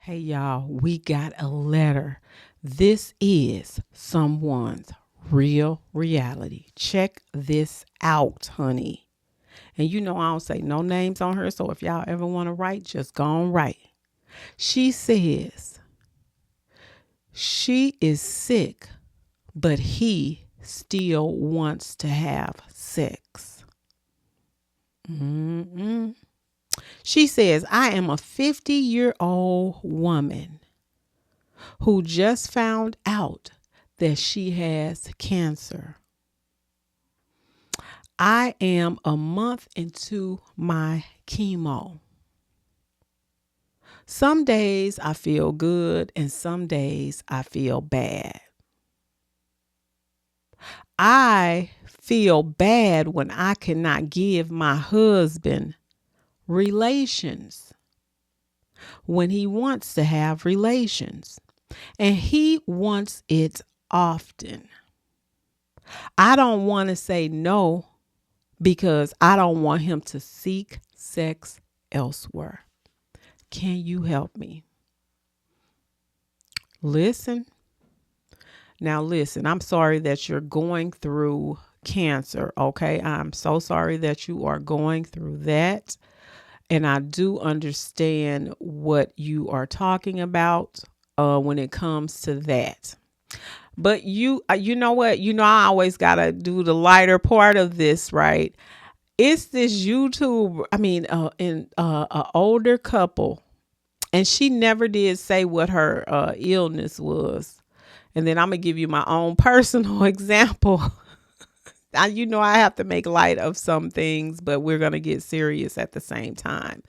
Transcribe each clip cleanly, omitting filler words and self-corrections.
Hey, y'all, we got a letter. This is someone's real reality. Check this out, honey. And you know, I don't say no names on her. So if y'all ever want to write, just go on write. She says she is sick, but he still wants to have sex. Mm-mm. She says, I am a 50-year-old woman who just found out that she has cancer. I am a month into my chemo. Some days I feel good and some days I feel bad. I feel bad when I cannot give my husband relations when he wants to have relations, and he wants it often. I don't want to say no because I don't want him to seek sex elsewhere. Can you help me? Listen. Now listen, I'm sorry that you're going through cancer, okay? I'm so sorry that you are going through that. And I do understand what you are talking about when it comes to that. But you know what? You know, I always got to do the lighter part of this, right? It's this YouTube, an older couple, and she never did say what her illness was. And then I'm going to give you my own personal example. You know, I have to make light of some things, but we're going to get serious at the same time.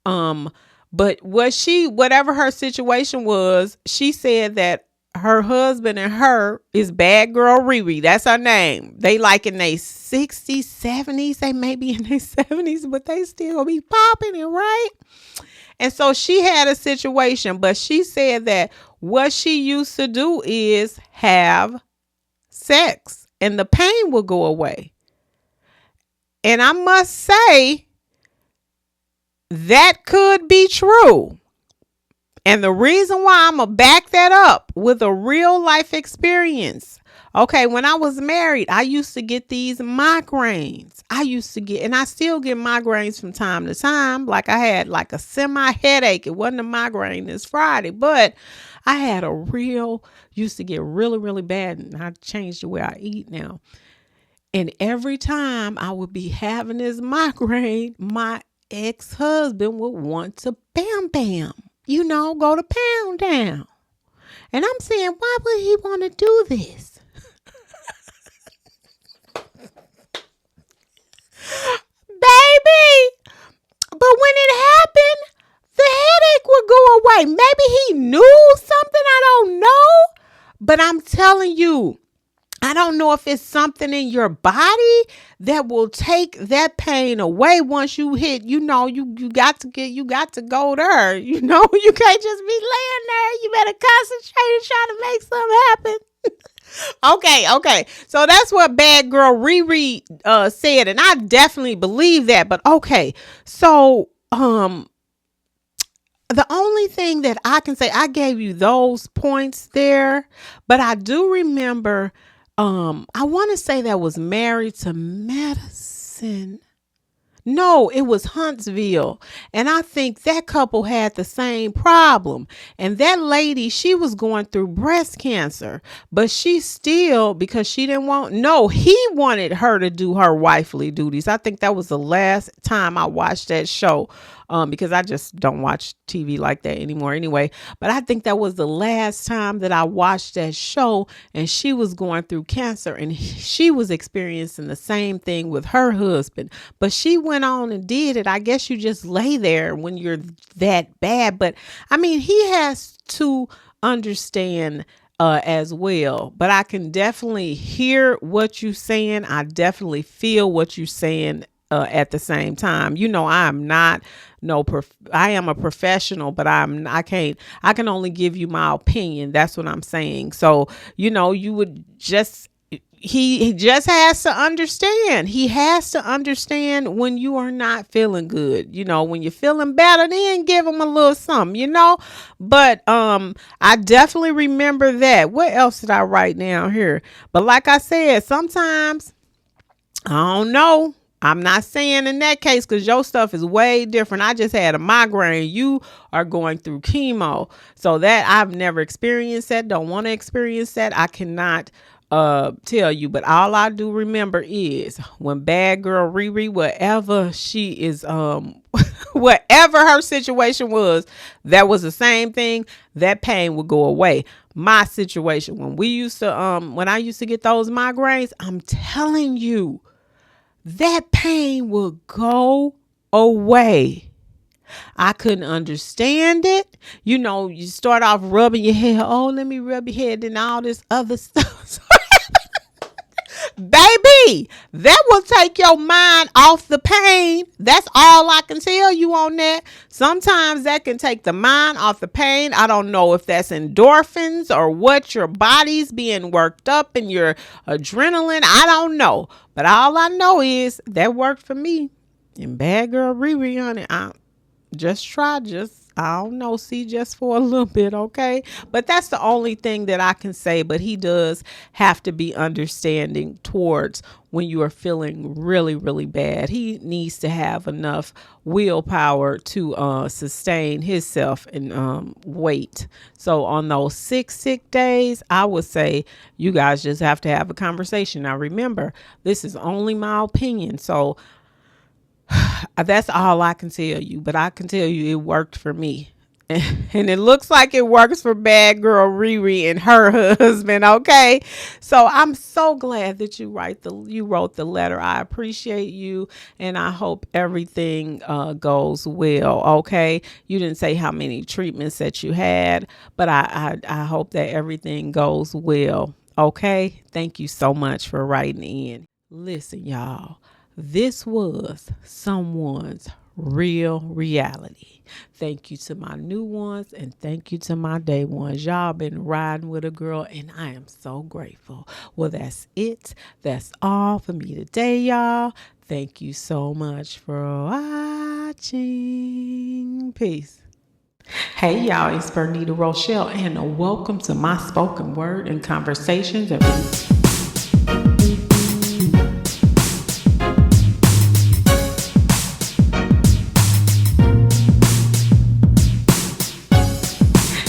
But whatever her situation was, she said that her husband and her is Bad Girl Riri. That's her name. They like in their 60s, 70s. They may be in their 70s, but they still be popping it, right? And so she had a situation, but she said that what she used to do is have sex and the pain will go away. And I must say that could be true. And the reason why I'm going to back that up with a real life experience. Okay, when I was married, I used to get these migraines. And I still get migraines from time to time. Like I had like a semi headache. It wasn't a migraine this Friday, but I had used to get really, really bad. And I changed the way I eat now. And every time I would be having this migraine, my ex-husband would want to bam, bam, go to pound down. And I'm saying, why would he want to do this? Baby, but when it happened, the headache would go away. Maybe he knew something, I don't know. But I'm telling you, I don't know if it's something in your body that will take that pain away once you hit, you got to go there. You can't just be laying there. You better concentrate and try to make something happen. Okay. So that's what Bad Girl Riri said. And I definitely believe that. But okay. So, the only thing that I can say, I gave you those points there, but I do remember, I want to say that was Married to Medicine. No, it was Huntsville. And I think that couple had the same problem. And that lady, she was going through breast cancer, but she still, because she didn't he wanted her to do her wifely duties. I think that was the last time I watched that show. Because I just don't watch TV like that anymore anyway. But I think that was the last time that I watched that show, and she was going through cancer and she was experiencing the same thing with her husband. But she went on and did it. I guess you just lay there when you're that bad. But I mean, he has to understand as well. But I can definitely hear what you're saying. I definitely feel what you're saying. At the same time, I am not I am a professional, but I can only give you my opinion. That's what I'm saying. So, you would just, he just has to understand. He has to understand when you are not feeling good. When you're feeling better, then give him a little something, But I definitely remember that. What else did I write down here? But like I said, sometimes I don't know. I'm not saying in that case, because your stuff is way different. I just had a migraine. You are going through chemo. So that I've never experienced that. Don't want to experience that. I cannot tell you. But all I do remember is when bad girl Riri, whatever she is, whatever her situation was, that was the same thing. That pain would go away. My situation, when I used to get those migraines, I'm telling you, that pain will go away. I couldn't understand it. You start off rubbing your head. Oh, let me rub your head and all this other stuff. Baby, that will take your mind off the pain. That's all I can tell you on that. Sometimes that can take the mind off the pain. I don't know if that's endorphins or what, your body's being worked up and your adrenaline. I don't know. But all I know is that worked for me. And bad girl Riri, honey, I don't know, see, just for a little bit, okay? But that's the only thing that I can say. But he does have to be understanding towards when you are feeling really, really bad. He needs to have enough willpower to sustain himself and wait. So on those sick days, I would say you guys just have to have a conversation. Now, remember, this is only my opinion. So that's all I can tell you, but I can tell you it worked for me. And it looks like it works for bad girl Riri and her husband. Okay. So I'm so glad that you wrote the letter. I appreciate you. And I hope everything goes well. Okay. You didn't say how many treatments that you had, but I hope that everything goes well. Okay. Thank you so much for writing in. Listen, y'all. This was someone's real reality. Thank you to my new ones and thank you to my day ones. Y'all been riding with a girl and I am so grateful. Well, that's it. That's all for me today, y'all. Thank you so much for watching. Peace. Hey, y'all, it's Bernita Rochele and welcome to my spoken word and conversations.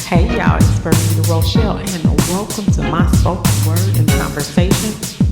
Hey y'all, it's Bernita Rochele and welcome to my spoken word and conversation.